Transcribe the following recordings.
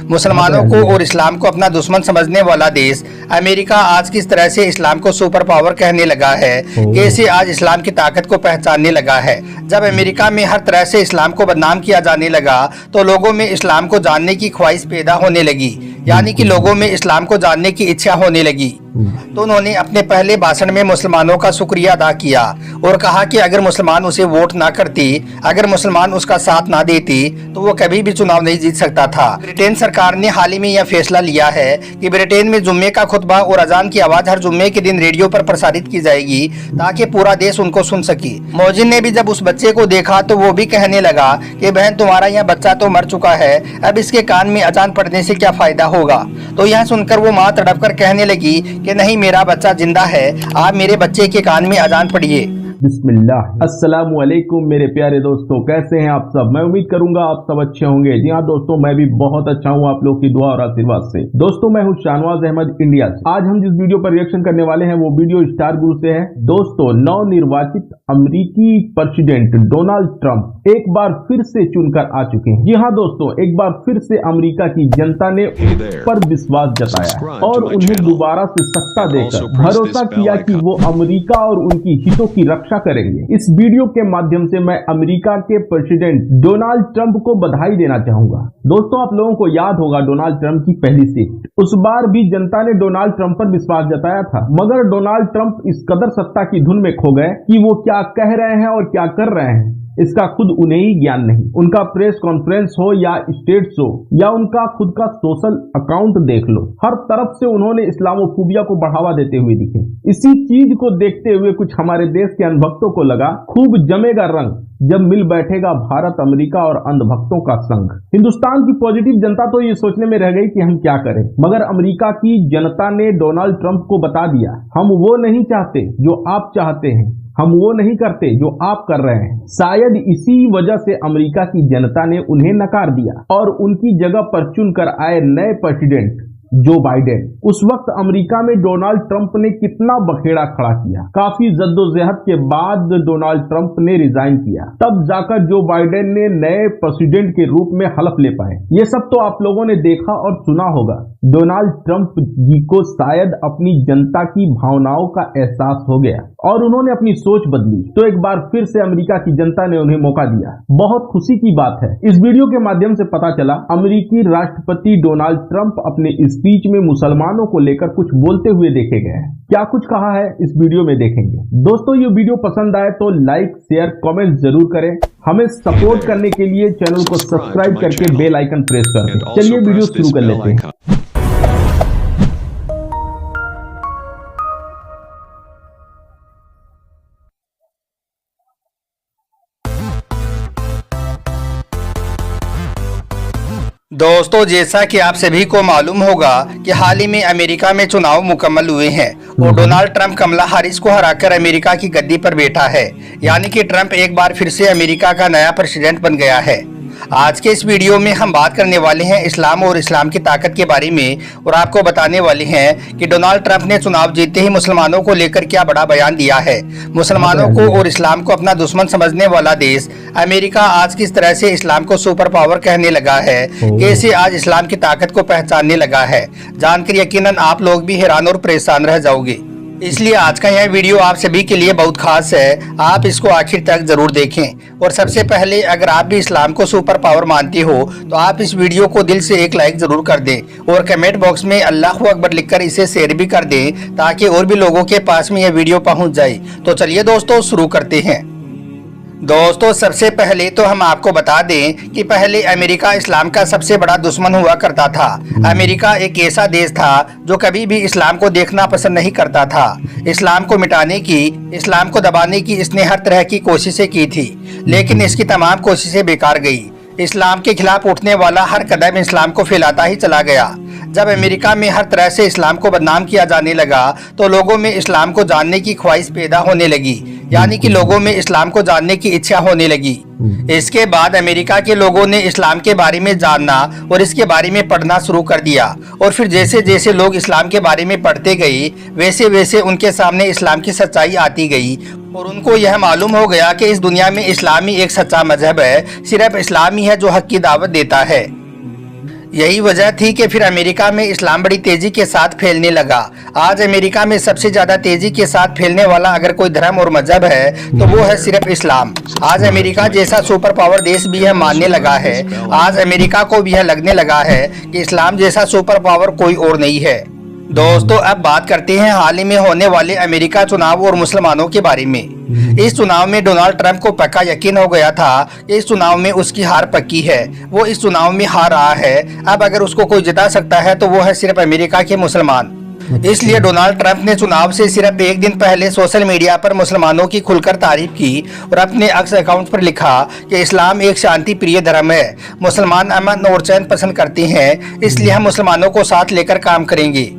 मुसलमानों को और इस्लाम को अपना दुश्मन समझने वाला देश अमेरिका आज किस तरह से इस्लाम को सुपर पावर कहने लगा है, कैसे आज इस्लाम की ताकत को पहचानने लगा है। जब अमेरिका में हर तरह से इस्लाम को बदनाम किया जाने लगा तो लोगों में इस्लाम को जानने की ख्वाहिश पैदा होने लगी, यानी कि लोगों में इस्लाम को जानने की इच्छा होने लगी। तो उन्होंने अपने पहले भाषण में मुसलमानों का शुक्रिया अदा किया और कहा कि अगर मुसलमान उसे वोट ना करती, अगर मुसलमान उसका साथ ना देती तो वो कभी भी चुनाव नहीं जीत सकता था। ब्रिटेन सरकार ने हाल ही में यह फैसला लिया है कि ब्रिटेन में जुम्मे का खुतबा और अजान की आवाज हर जुम्मे के दिन रेडियो पर प्रसारित की जाएगी ताकि पूरा देश उनको सुन सके। मोजिन ने भी जब उस बच्चे को देखा तो वो भी कहने लगा कि बहन तुम्हारा यह बच्चा तो मर चुका है, अब इसके कान में अजान पढ़ने से क्या फायदा होगा। तो यह सुनकर वो माँ तड़प कर कहने लगी कि नहीं, मेरा बच्चा जिंदा है, आप मेरे बच्चे के कान में अजान पढ़िए। बिस्मिल्लाह। अस्सलामु अलैकुम मेरे प्यारे दोस्तों, कैसे हैं आप सब। मैं उम्मीद करूंगा आप सब अच्छे होंगे। जी हाँ दोस्तों, मैं भी बहुत अच्छा हूं आप लोग की दुआ और आशीर्वाद से। दोस्तों मैं हूं शाहनवाज अहमद इंडिया से। आज हम जिस वीडियो पर रिएक्शन करने वाले हैं वो वीडियो स्टार गुरु से है। दोस्तों नवनिर्वाचित अमेरिकी प्रेसिडेंट डोनाल्ड ट्रंप एक बार फिर से चुनकर आ चुके हैं। जी हाँ दोस्तों, एक बार फिर से अमेरिका की जनता ने उन पर विश्वास जताया और उन्हें दोबारा से सत्ता देकर भरोसा किया कि वो अमेरिका और उनकी हितों की रक्षा करेंगे। इस वीडियो के माध्यम से मैं अमेरिका के प्रेसिडेंट डोनाल्ड ट्रंप को बधाई देना चाहूंगा। दोस्तों आप लोगों को याद होगा डोनाल्ड ट्रंप की पहली सीट, उस बार भी जनता ने डोनाल्ड ट्रंप पर विश्वास जताया था, मगर डोनाल्ड ट्रंप इस कदर सत्ता की धुन में खो गए कि वो क्या कह रहे हैं और क्या कर रहे हैं इसका खुद उन्हें ही ज्ञान नहीं। उनका प्रेस कॉन्फ्रेंस हो या स्टेट शो या उनका खुद का सोशल अकाउंट देख लो, हर तरफ से उन्होंने इस्लामोफोबिया को बढ़ावा देते हुए दिखे। इसी चीज को देखते हुए कुछ हमारे देश के अंधभक्तों को लगा खूब जमेगा रंग जब मिल बैठेगा भारत अमेरिका और अंधभक्तों का संघ। हिंदुस्तान की पॉजिटिव जनता तो ये सोचने में रह गई कि हम क्या करें, मगर अमेरिका की जनता ने डोनाल्ड ट्रंप को बता दिया हम वो नहीं चाहते जो आप चाहते हैं, हम वो नहीं करते जो आप कर रहे हैं। शायद इसी वजह से अमेरिका की जनता ने उन्हें नकार दिया और उनकी जगह पर चुनकर आए नए प्रेसिडेंट जो बाइडेन। उस वक्त अमेरिका में डोनाल्ड ट्रंप ने कितना बखेड़ा खड़ा किया। काफी जद्दोजहद के बाद डोनाल्ड ट्रंप ने रिजाइन किया, तब जाकर जो बाइडेन ने नए प्रेसिडेंट के रूप में हलफ ले पाए। ये सब तो आप लोगों ने देखा और सुना होगा। डोनाल्ड ट्रंप जी को शायद अपनी जनता की भावनाओं का एहसास हो गया और उन्होंने अपनी सोच बदली, तो एक बार फिर से अमेरिका की जनता ने उन्हें मौका दिया। बहुत खुशी की बात है। इस वीडियो के माध्यम से पता चला अमेरिकी राष्ट्रपति डोनाल्ड ट्रंप अपने स्पीच में मुसलमानों को लेकर कुछ बोलते हुए देखे गए हैं। क्या कुछ कहा है इस वीडियो में देखेंगे। दोस्तों ये वीडियो पसंद आए तो लाइक शेयर कमेंट जरूर करें। हमें सपोर्ट करने के लिए चैनल को सब्सक्राइब करके बेल आइकन प्रेस कर दें। चलिए वीडियो शुरू कर लेते हैं। दोस्तों जैसा कि आप सभी को मालूम होगा कि हाल ही में अमेरिका में चुनाव मुकम्मल हुए हैं और डोनाल्ड ट्रंप कमला हैरिस को हराकर अमेरिका की गद्दी पर बैठा है, यानी कि ट्रंप एक बार फिर से अमेरिका का नया प्रेसिडेंट बन गया है। आज के इस वीडियो में हम बात करने वाले हैं इस्लाम और इस्लाम की ताकत के बारे में और आपको बताने वाले हैं कि डोनाल्ड ट्रंप ने चुनाव जीतते ही मुसलमानों को लेकर क्या बड़ा बयान दिया है। मुसलमानों को और इस्लाम को अपना दुश्मन समझने वाला देश अमेरिका आज किस तरह से इस्लाम को सुपर पावर कहने लगा है, कैसे आज इस्लाम की ताकत को पहचानने लगा है। जानकर यकीनन आप लोग भी हैरान और परेशान रह जाओगे, इसलिए आज का यह वीडियो आप सभी के लिए बहुत खास है। आप इसको आखिर तक जरूर देखें। और सबसे पहले अगर आप भी इस्लाम को सुपर पावर मानते हो तो आप इस वीडियो को दिल से एक लाइक जरूर कर दें और कमेंट बॉक्स में अल्लाहू अकबर लिखकर इसे शेयर भी कर दें ताकि और भी लोगों के पास में यह वीडियो पहुंच जाए। तो चलिए दोस्तों शुरू करते हैं। दोस्तों सबसे पहले तो हम आपको बता दें कि पहले अमेरिका इस्लाम का सबसे बड़ा दुश्मन हुआ करता था। अमेरिका एक ऐसा देश था जो कभी भी इस्लाम को देखना पसंद नहीं करता था। इस्लाम को मिटाने की, इस्लाम को दबाने की इसने हर तरह की कोशिशें की थी, लेकिन इसकी तमाम कोशिशें बेकार गई। इस्लाम के खिलाफ उठने वाला हर कदम इस्लाम को फैलाता ही चला गया। जब अमेरिका में हर तरह से इस्लाम को बदनाम किया जाने लगा तो लोगों में इस्लाम को जानने की ख्वाहिश पैदा होने लगी, यानी कि लोगों में इस्लाम को जानने की इच्छा होने लगी। इसके बाद अमेरिका के लोगों ने इस्लाम के बारे में जानना और इसके बारे में पढ़ना शुरू कर दिया और फिर जैसे जैसे लोग इस्लाम के बारे में पढ़ते गए वैसे वैसे उनके सामने इस्लाम की सच्चाई आती गई और उनको यह मालूम हो गया कि इस दुनिया में इस्लाम ही एक सच्चा मजहब है, सिर्फ इस्लाम ही है जो हक की दावत देता है। यही वजह थी कि फिर अमेरिका में इस्लाम बड़ी तेजी के साथ फैलने लगा। आज अमेरिका में सबसे ज्यादा तेजी के साथ फैलने वाला अगर कोई धर्म और मजहब है तो वो है सिर्फ इस्लाम। आज अमेरिका जैसा सुपर पावर देश भी यह मानने लगा है, आज अमेरिका को भी यह लगने लगा है कि इस्लाम जैसा सुपर पावर कोई और नहीं है। दोस्तों अब बात करते हैं हाल ही में होने वाले अमेरिका चुनाव और मुसलमानों के बारे में। इस चुनाव में डोनाल्ड ट्रंप को पक्का यकीन हो गया था कि इस चुनाव में उसकी हार पक्की है, वो इस चुनाव में हार रहा है। अब अगर उसको कोई जिता सकता है तो वो है सिर्फ अमेरिका के मुसलमान। इसलिए डोनाल्ड ट्रंप ने चुनाव से सिर्फ एक दिन पहले सोशल मीडिया पर मुसलमानों की खुलकर तारीफ की और अपने एक्स अकाउंट पर लिखा कि इस्लाम एक शांति प्रिय धर्म है, मुसलमान अमन और चैन पसंद करते हैं, इसलिए हम मुसलमानों को साथ लेकर काम करेंगे।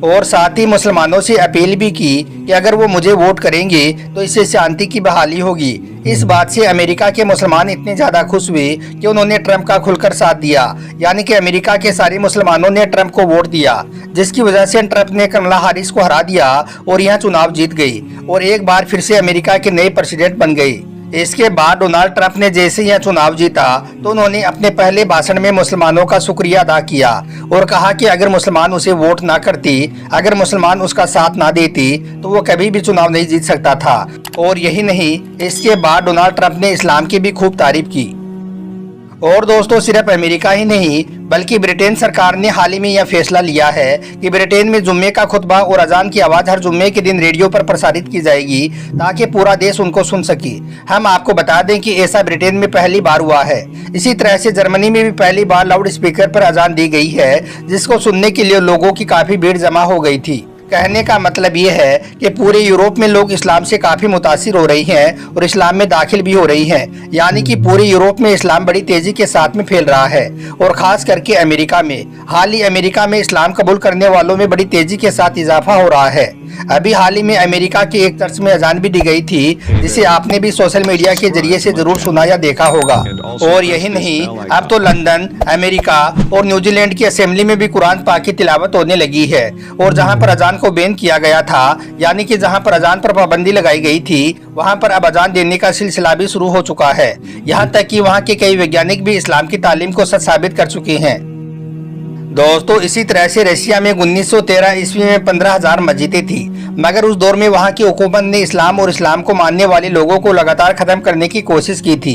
और साथ ही मुसलमानों से अपील भी की कि अगर वो मुझे वोट करेंगे तो इससे शांति की बहाली होगी। इस बात से अमेरिका के मुसलमान इतने ज्यादा खुश हुए कि उन्होंने ट्रंप का खुलकर साथ दिया, यानी कि अमेरिका के सारे मुसलमानों ने ट्रंप को वोट दिया, जिसकी वजह से ट्रंप ने कमला हैरिस को हरा दिया और यह चुनाव जीत गई और एक बार फिर से अमेरिका के नए प्रेसिडेंट बन गई। इसके बाद डोनाल्ड ट्रंप ने जैसे यह चुनाव जीता तो उन्होंने अपने पहले भाषण में मुसलमानों का शुक्रिया अदा किया और कहा कि अगर मुसलमान उसे वोट ना करती, अगर मुसलमान उसका साथ ना देती तो वो कभी भी चुनाव नहीं जीत सकता था। और यही नहीं, इसके बाद डोनाल्ड ट्रंप ने इस्लाम की भी खूब तारीफ की। और दोस्तों सिर्फ अमेरिका ही नहीं बल्कि ब्रिटेन सरकार ने हाल ही में यह फैसला लिया है कि ब्रिटेन में जुम्मे का खुतबा और अजान की आवाज़ हर जुम्मे के दिन रेडियो पर प्रसारित की जाएगी ताकि पूरा देश उनको सुन सके। हम आपको बता दें कि ऐसा ब्रिटेन में पहली बार हुआ है। इसी तरह से जर्मनी में भी पहली बार लाउड स्पीकर पर अजान दी गई है, जिसको सुनने के लिए लोगों की काफ़ी भीड़ जमा हो गई थी। कहने का मतलब ये है कि पूरे यूरोप में लोग इस्लाम से काफ़ी मुतासिर हो रही हैं और इस्लाम में दाखिल भी हो रही हैं, यानी कि पूरे यूरोप में इस्लाम बड़ी तेज़ी के साथ में फैल रहा है। और ख़ास करके अमेरिका में हाल ही अमेरिका में इस्लाम कबूल करने वालों में बड़ी तेज़ी के साथ इजाफा हो रहा है। अभी हाल ही में अमेरिका के एक चर्च में अजान भी दी गई थी, जिसे आपने भी सोशल मीडिया के जरिए से जरूर सुना या देखा होगा। और यही नहीं, अब तो लंदन, अमेरिका और न्यूजीलैंड की असेंबली में भी कुरान पाक की तिलावत होने लगी है। और जहां पर अजान को बैन किया गया था, यानी कि जहां पर अजान पर पाबंदी लगाई गई थी, वहां पर अब अजान देने का सिलसिला भी शुरू हो चुका है। यहाँ तक कि वहाँ के कई वैज्ञानिक भी इस्लाम की तालीम को सच साबित कर चुके हैं। दोस्तों इसी तरह से रशिया में 1913 ईस्वी में 15,000 मस्जिदें थी, मगर उस दौर में वहाँ की हुकूमत ने इस्लाम और इस्लाम को मानने वाले लोगों को लगातार खत्म करने की कोशिश की थी।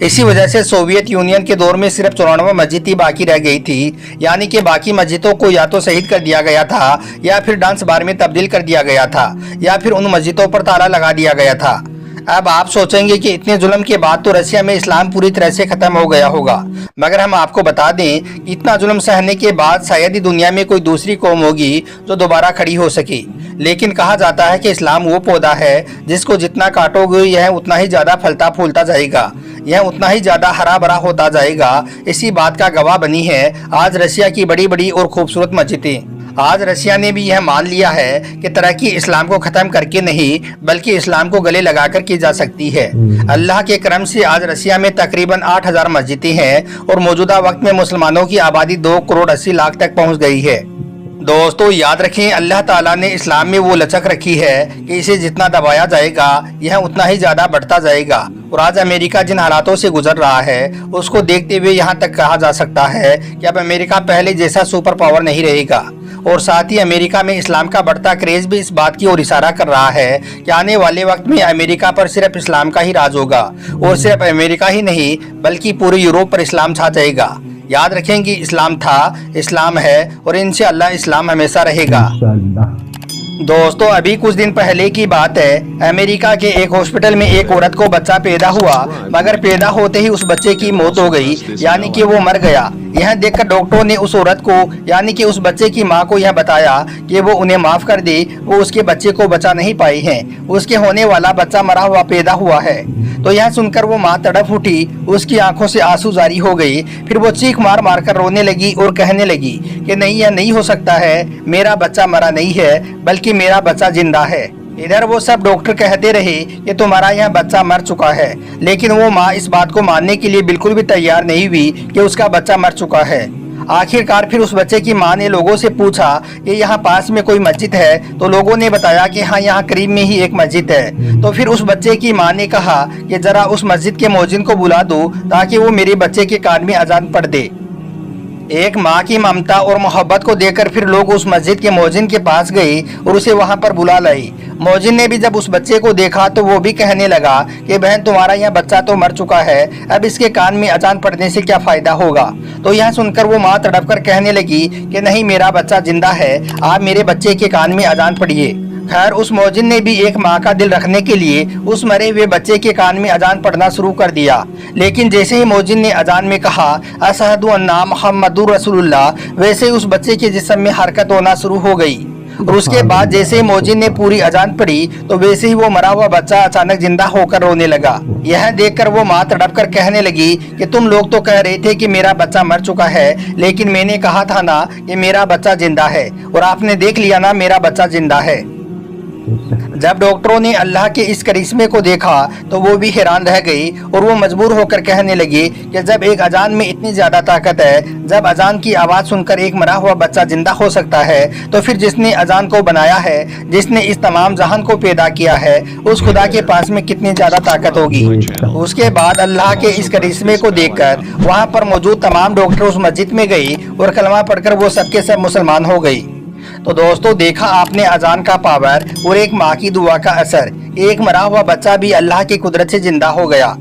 इसी वजह से सोवियत यूनियन के दौर में सिर्फ 94 मस्जिद ही बाकी रह गई थी, यानी कि बाकी मस्जिदों को या तो शहीद कर दिया गया था, या फिर डांस बार में तब्दील कर दिया गया था, या फिर उन मस्जिदों पर ताला लगा दिया गया था। अब आप सोचेंगे कि इतने जुल्म के बाद तो रशिया में इस्लाम पूरी तरह से खत्म हो गया होगा, मगर हम आपको बता दें कि इतना जुल्म सहने के बाद शायद ही दुनिया में कोई दूसरी कौम होगी जो दोबारा खड़ी हो सके। लेकिन कहा जाता है कि इस्लाम वो पौधा है जिसको जितना काटोगे यह उतना ही ज्यादा फलता फूलता जाएगा, यह उतना ही ज्यादा हरा भरा होता जाएगा। इसी बात का गवाह बनी है आज रशिया की बड़ी बड़ी और खूबसूरत मस्जिदें। आज रशिया ने भी यह मान लिया है कि तरक्की इस्लाम को खत्म करके नहीं बल्कि इस्लाम को गले लगाकर की जा सकती है। अल्लाह के करम से आज रशिया में तकरीबन 8,000 मस्जिदें हैं और मौजूदा वक्त में मुसलमानों की आबादी 2 करोड़ 80 लाख तक पहुंच गई है। दोस्तों याद रखें, अल्लाह ताला ने इस्लाम में वो लचक रखी है कि इसे जितना दबाया जाएगा यह उतना ही ज्यादा बढ़ता जाएगा। और आज अमेरिका जिन हालातों से गुजर रहा है उसको देखते हुए यहाँ तक कहा जा सकता है कि अब अमेरिका पहले जैसा सुपर पावर नहीं रहेगा। और साथ ही अमेरिका में इस्लाम का बढ़ता क्रेज भी इस बात की ओर इशारा कर रहा है कि आने वाले वक्त में अमेरिका पर सिर्फ इस्लाम का ही राज होगा। और सिर्फ अमेरिका ही नहीं बल्कि पूरे यूरोप पर इस्लाम छा जाएगा। याद रखेंगे, इस्लाम था, इस्लाम है और इंशाअल्लाह इस्लाम हमेशा रहेगा। दोस्तों अभी कुछ दिन पहले की बात है, अमेरिका के एक हॉस्पिटल में एक औरत को बच्चा पैदा हुआ, मगर पैदा होते ही उस बच्चे की मौत हो गई, यानी कि वो मर गया। यह देखकर डॉक्टरों ने उस औरत को यानी कि उस बच्चे की मां को यह बताया कि वो उन्हें माफ कर दे, वो उसके बच्चे को बचा नहीं पाई हैं, उसके होने वाला बच्चा मरा हुआ पैदा हुआ है। तो यह सुनकर वो माँ तड़प उठी, उसकी आंखों से आंसू जारी हो गई। फिर वो चीख मार मार कर रोने लगी और कहने लगी कि नहीं, यह नहीं हो सकता है, मेरा बच्चा मरा नहीं है बल्कि मेरा बच्चा जिंदा है। इधर वो सब डॉक्टर कहते रहे कि तुम्हारा यह बच्चा मर चुका है, लेकिन वो माँ इस बात को मानने के लिए बिल्कुल भी तैयार नहीं हुई कि उसका बच्चा मर चुका है। आखिरकार फिर उस बच्चे की माँ ने लोगों से पूछा कि यहाँ पास में कोई मस्जिद है, तो लोगों ने बताया कि हाँ यहाँ करीब में ही एक मस्जिद है। तो फिर उस बच्चे की माँ ने कहा कि जरा उस मस्जिद के मौजिन को बुला दो ताकि वो मेरे बच्चे के कान में अजान पढ़ दे। एक माँ की ममता और मोहब्बत को देखकर फिर लोग उस मस्जिद के मौजिन के पास गए और उसे वहां पर बुला लाई। मौजिन ने भी जब उस बच्चे को देखा तो वो भी कहने लगा कि बहन, तुम्हारा यह बच्चा तो मर चुका है, अब इसके कान में अजान पड़ने से क्या फायदा होगा। तो यह सुनकर वो माँ तड़प कर कहने लगी कि नहीं, मेरा बच्चा जिंदा है, आप मेरे बच्चे के कान में अजान पढ़िए। खैर, उस मौजिन ने भी एक माँ का दिल रखने के लिए उस मरे हुए बच्चे के कान में अजान पढ़ना शुरू कर दिया। लेकिन जैसे ही मौजिन ने अजान में कहा अशहदु अन्ना मुहम्मदुर रसूलुल्लाह, वैसे ही उस बच्चे के जिस्म में हरकत होना शुरू हो गई। और उसके बाद जैसे ही मौजिन ने पूरी अजान पढ़ी तो वैसे ही वो मरा हुआ बच्चा अचानक जिंदा होकर रोने लगा। यह देखकर वो माँ तड़प कर कहने लगी कि तुम लोग तो कह रहे थे कि मेरा बच्चा मर चुका है, लेकिन मैंने कहा था ना कि मेरा बच्चा जिंदा है, और आपने देख लिया ना, मेरा बच्चा जिंदा है। जब डॉक्टरों ने अल्लाह के इस करिश्मे को देखा तो वो भी हैरान रह गई और वो मजबूर होकर कहने लगी कि जब एक अजान में इतनी ज्यादा ताकत है, जब अजान की आवाज सुनकर एक मरा हुआ बच्चा जिंदा हो सकता है, तो फिर जिसने अजान को बनाया है, जिसने इस तमाम जहान को पैदा किया है, उस खुदा के पास में कितनी ज्यादा ताकत होगी। उसके बाद अल्लाह के इस करिश्मे को देखकर वहाँ पर मौजूद तमाम डॉक्टर उस मस्जिद में गई और कलमा पढ़कर वो सबके सब मुसलमान हो गई। तो दोस्तों, देखा आपने अजान का पावर और एक माँ की दुआ का असर। एक मरा हुआ बच्चा भी अल्लाह की कुदरत से जिंदा हो गया।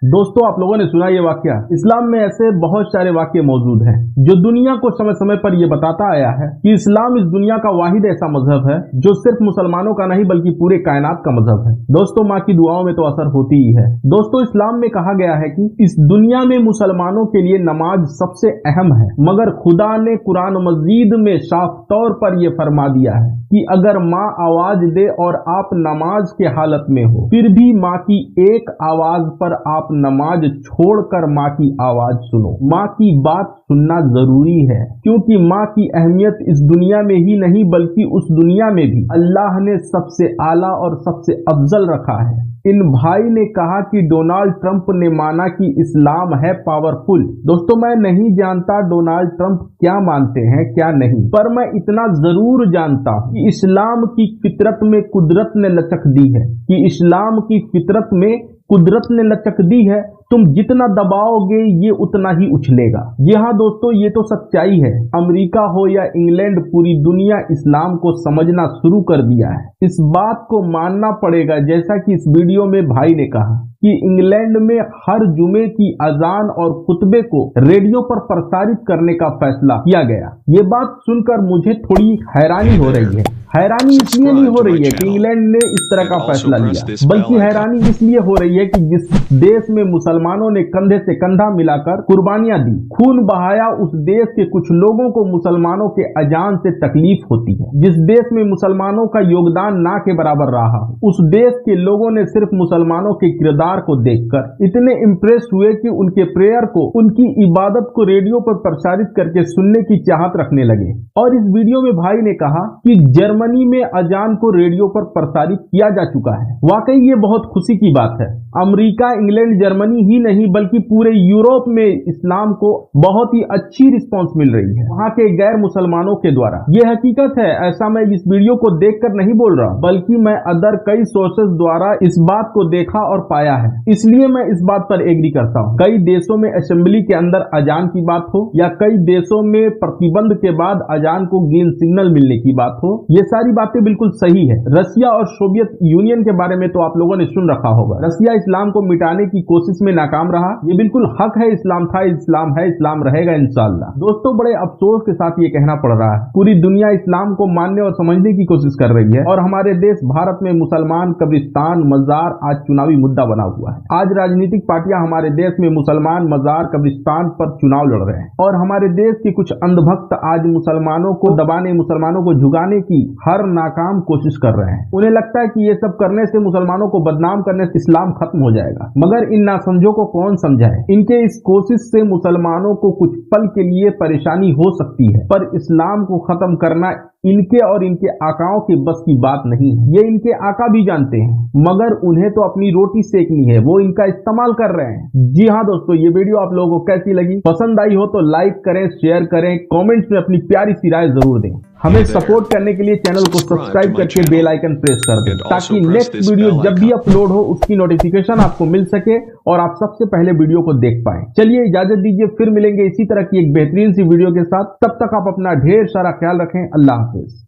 दोस्तों, आप लोगों ने सुना ये वाकया। इस्लाम में ऐसे बहुत सारे वाक्य मौजूद हैं जो दुनिया को समय समय पर यह बताता आया है कि इस्लाम इस दुनिया का वाहिद ऐसा मजहब है जो सिर्फ मुसलमानों का नहीं बल्कि पूरे कायनात का मजहब है। दोस्तों, माँ की दुआओं में तो असर होती ही है। दोस्तों, इस्लाम में कहा गया है कि इस दुनिया में मुसलमानों के लिए नमाज सबसे अहम है, मगर खुदा ने कुरान मजीद में साफ तौर पर यह फरमा दिया है कि अगर माँ आवाज दे और आप नमाज के हालत में हो, फिर भी माँ की एक आवाज पर आप नमाज छोड़कर माँ की आवाज सुनो। माँ की बात सुनना जरूरी है, क्योंकि माँ की अहमियत इस दुनिया में ही नहीं बल्कि उस दुनिया में भी अल्लाह ने सबसे आला और सबसे अफजल रखा है। इन भाई ने कहा कि डोनाल्ड ट्रंप ने माना कि इस्लाम है पावरफुल। दोस्तों, मैं नहीं जानता डोनाल्ड ट्रंप क्या मानते हैं क्या नहीं, पर मैं इतना जरूर जानता हूं कि इस्लाम की फितरत में कुदरत ने लचक दी है, कि इस्लाम की फितरत में कुदरत ने लचक दी है। तुम जितना दबाओगे ये उतना ही उछलेगा। जी हाँ दोस्तों, ये तो सच्चाई है। अमेरिका हो या इंग्लैंड, पूरी दुनिया इस्लाम को समझना शुरू कर दिया है। इस बात को मानना पड़ेगा, जैसा कि इस वीडियो में भाई ने कहा कि इंग्लैंड में हर जुमे की अजान और खुतबे को रेडियो पर प्रसारित करने का फैसला किया गया। ये बात सुनकर मुझे थोड़ी हैरानी हो रही है। हैरानी इसलिए नहीं हो रही है कि इंग्लैंड ने इस तरह का फैसला लिया, बल्कि हैरानी इसलिए हो रही है कि जिस देश में मुसलमानों ने कंधे से कंधा मिलाकर कुर्बानियां दी, खून बहाया, उस देश के कुछ लोगों को मुसलमानों के अजान से तकलीफ होती है। जिस देश में मुसलमानों का योगदान ना के बराबर रहा, उस देश के लोगों ने सिर्फ मुसलमानों के किरदार को देखकर इतने इम्प्रेस हुए कि उनके प्रेयर को, उनकी इबादत को रेडियो पर प्रसारित करके सुनने की चाहत रखने लगे। और इस वीडियो में भाई ने कहा कि जर्मनी में अजान को रेडियो पर प्रसारित किया जा चुका है। वाकई ये बहुत खुशी की बात है। अमेरिका, इंग्लैंड, जर्मनी ही नहीं बल्कि पूरे यूरोप में इस्लाम को बहुत ही अच्छी रिस्पांस मिल रही है वहां के गैर मुसलमानों के द्वारा। ये हकीकत है, ऐसा मैं इस वीडियो को देखकर नहीं बोल रहा, बल्कि मैं अदर कई सोर्सेज द्वारा इस बात को देखा और पाया है, इसलिए मैं इस बात पर एग्री करता हूँ। कई देशों में असेंबली के अंदर अजान की बात हो या कई देशों में प्रतिबंध के बाद अजान को ग्रीन सिग्नल मिलने की बात हो, ये सारी बातें बिल्कुल सही है। रसिया और सोवियत यूनियन के बारे में तो आप लोगों ने सुन रखा होगा। रसिया इस्लाम को मिटाने की कोशिश में नाकाम रहा। ये बिल्कुल हक है, इस्लाम था, इस्लाम है, इस्लाम रहेगा इंशाअल्लाह। दोस्तों, बड़े अफसोस के साथ ये कहना पड़ रहा है, पूरी दुनिया इस्लाम को मानने और समझने की कोशिश कर रही है और हमारे देश भारत में मुसलमान कब्रिस्तान, मजार आज चुनावी मुद्दा बना हुआ है। आज राजनीतिक पार्टियां हमारे देश में मुसलमान, मजार, कब्रिस्तान पर चुनाव लड़ रहे हैं और हमारे देश के कुछ अंधभक्त आज मुसलमानों को दबाने, मुसलमानों को झुकाने की हर नाकाम कोशिश कर रहे हैं। उन्हें लगता है कि ये सब करने से, मुसलमानों को बदनाम करने से इस्लाम खत्म हो जाएगा, मगर इन नासमझों को कौन समझाए। इनके इस कोशिश से मुसलमानों को कुछ पल के लिए परेशानी हो सकती है, पर इस्लाम को खत्म करना इनके और इनके आकाओं के बस की बात नहीं है। ये इनके आका भी जानते हैं, मगर उन्हें तो अपनी रोटी सेकनी है, वो इनका इस्तेमाल कर रहे हैं। जी हाँ दोस्तों, ये वीडियो आप लोगों को कैसी लगी? पसंद आई हो तो लाइक करें, शेयर करें, कमेंट्स में अपनी प्यारी सी राय जरूर दें। हमें सपोर्ट करने के लिए चैनल को सब्सक्राइब करके बेल आइकन प्रेस कर दें ताकि नेक्स्ट वीडियो जब भी अपलोड हो उसकी नोटिफिकेशन आपको मिल सके और आप सबसे पहले वीडियो को देख पाएं। चलिए इजाजत दीजिए, फिर मिलेंगे इसी तरह की एक बेहतरीन सी वीडियो के साथ। तब तक आप अपना ढेर सारा ख्याल रखें। अल्लाह हाफिज।